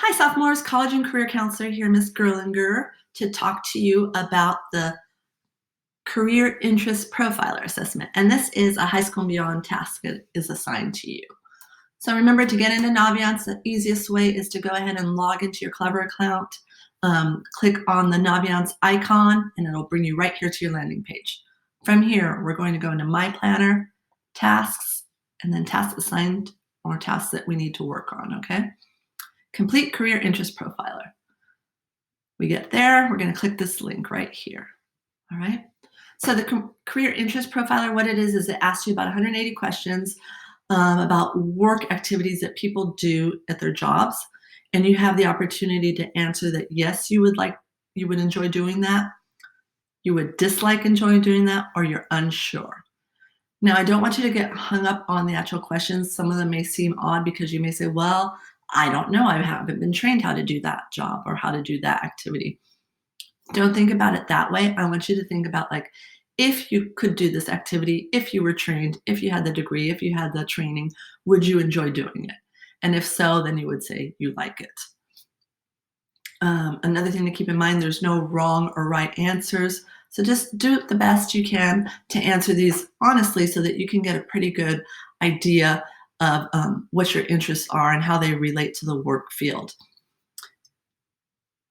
Hi, sophomores. College and Career Counselor here, Miss Gerlinger, to talk to you about the Career Interest Profiler Assessment. And this is a high school and beyond task that is assigned to you. So remember, to get into Naviance, the easiest way is to go ahead and log into your Clever account. Click on the Naviance icon, and it'll bring you right here to your landing page. From here, we're going to go into My Planner, Tasks, and then Tasks Assigned, or tasks that we need to work on, okay? Complete Career Interest Profiler. We get there, we're going to click this link right here. All right. So the Career Interest Profiler, what it is it asks you about 180 questions about work activities that people do at their jobs. And you have the opportunity to answer that yes, you would enjoy doing that, you would dislike enjoying doing that, or you're unsure. Now, I don't want you to get hung up on the actual questions. Some of them may seem odd because you may say, well, I don't know, I haven't been trained how to do that job or how to do that activity. Don't think about it that way. I want you to think about, like, if you could do this activity, if you were trained, if you had the degree, if you had the training, would you enjoy doing it? And if so, then you would say you like it. Another thing to keep in mind, there's no wrong or right answers. So just do the best you can to answer these honestly so that you can get a pretty good idea of what your interests are and how they relate to the work field.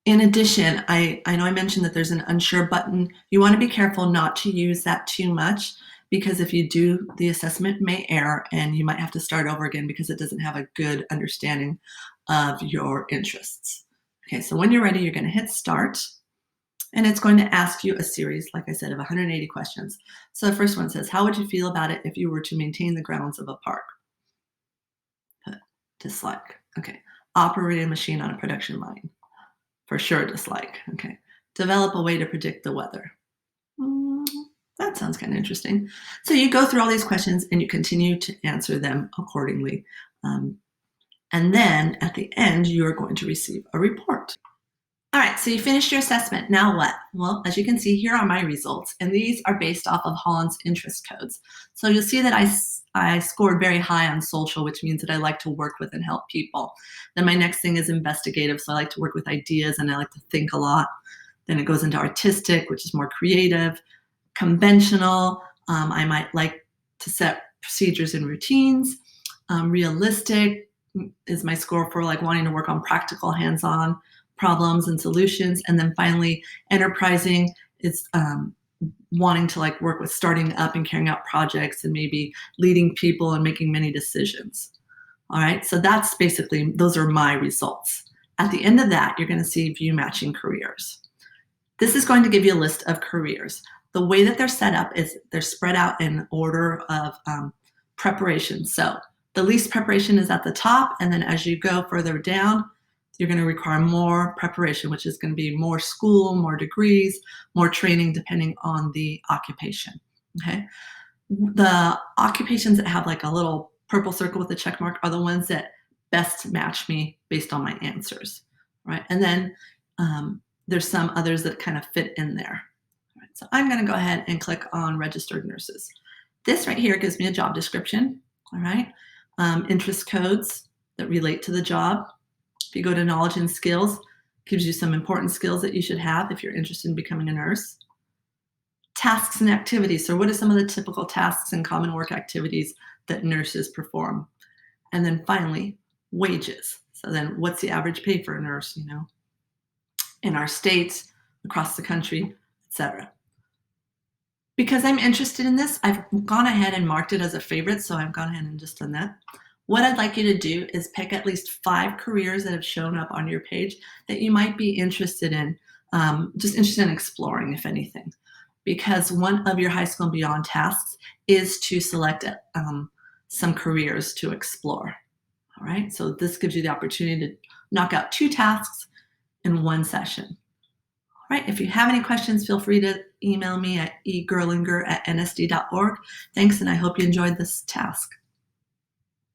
In addition, I know I mentioned that there's an unsure button. You want to be careful not to use that too much, because if you do, the assessment may error and you might have to start over again because it doesn't have a good understanding of your interests. Okay, so when you're ready, you're going to hit start, and it's going to ask you a series, like I said, of 180 questions. So the first one says, how would you feel about it if you were to maintain the grounds of a park? Dislike. Okay. Operate a machine on a production line. For sure, dislike. Okay. Develop a way to predict the weather. That sounds kind of interesting. So you go through all these questions and you continue to answer them accordingly. And then at the end, you are going to receive a report. All right, so you finished your assessment. Now what? Well, as you can see, here are my results, and these are based off of Holland's interest codes. So you'll see that I scored very high on social, which means that I like to work with and help people. Then my next thing is investigative, so I like to work with ideas and I like to think a lot. Then it goes into artistic, which is more creative. Conventional, I might like to set procedures and routines. Realistic is my score for like wanting to work on practical, hands-on problems and solutions. And then finally, enterprising is wanting to like work with starting up and carrying out projects and maybe leading people and making many decisions. All right, so that's basically, those are my results. At the end of that, you're going to see view matching careers. This is going to give you a list of careers. The way that they're set up is they're spread out in order of preparation. So the least preparation is at the top, and then as you go further down, you're going to require more preparation, which is going to be more school, more degrees, more training, depending on the occupation. Okay. The occupations that have like a little purple circle with a check mark are the ones that best match me based on my answers, right? And then there's some others that kind of fit in there. All right, so I'm going to go ahead and click on registered nurses. This right here gives me a job description, all right? Interest codes that relate to the job. If you go to knowledge and skills, it gives you some important skills that you should have if you're interested in becoming a nurse. Tasks and activities. So what are some of the typical tasks and common work activities that nurses perform? And then finally, wages. So then what's the average pay for a nurse, you know, in our state, across the country, etc. Because I'm interested in this, I've gone ahead and marked it as a favorite, so I've gone ahead and just done that. What I'd like you to do is pick at least 5 careers that have shown up on your page that you might be interested in, just interested in exploring, if anything. Because one of your high school and beyond tasks is to select some careers to explore. All right, so this gives you the opportunity to knock out 2 tasks in one session. All right, if you have any questions, feel free to email me at egerlinger@nsd.org. Thanks, and I hope you enjoyed this task.